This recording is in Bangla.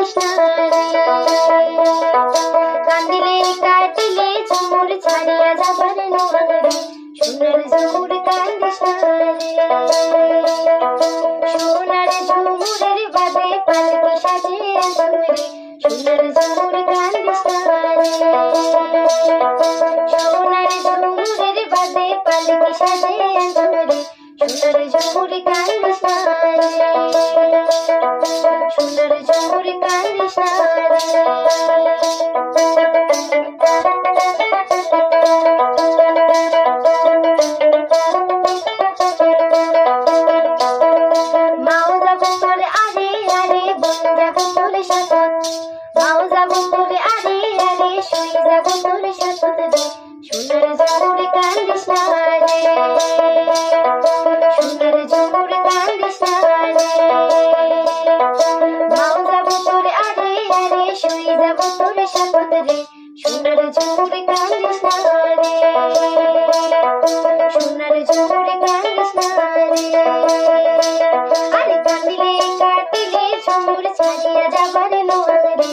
কান্দিস না রে, কান্দিলে কাটিলে ঝুমুর ছাড়িয়া যাবার নয় রে, সোনার ঝুমুর কান্দিস না রে, সোনার ঝুমুরের বাদে পালকি সাজে ঝুমরে, সোনার ঝুমুর কান্দিস না রে, সোনার ঝুমুরের বাদে পালকি সাজে ঝুমরে, সোনার ঝুমুর কান্দিস না রে, সোনার ঝুমুর কান্দিস না রে। মাও যাব তোরে আরে আরে বন যাব তোরে সাথত, মাও যাব তোরে আরে আরে শুই যাব তোরে সাথত রে, সোনার ঝুমুর কান্দিস না রে, সোনার ঝুমুর কান্দিস না রে, মাও যাব তোরে আরে আরে শুই যাব তোরে সাথত রে, সোনার ঝুমুর কান্দিস না রে, সোনার ঝুমুর কান্দিস না রে। আরে কান্দিলে কাটিলে ঝুমুর ছাড়িয়া যাবার নয় রে,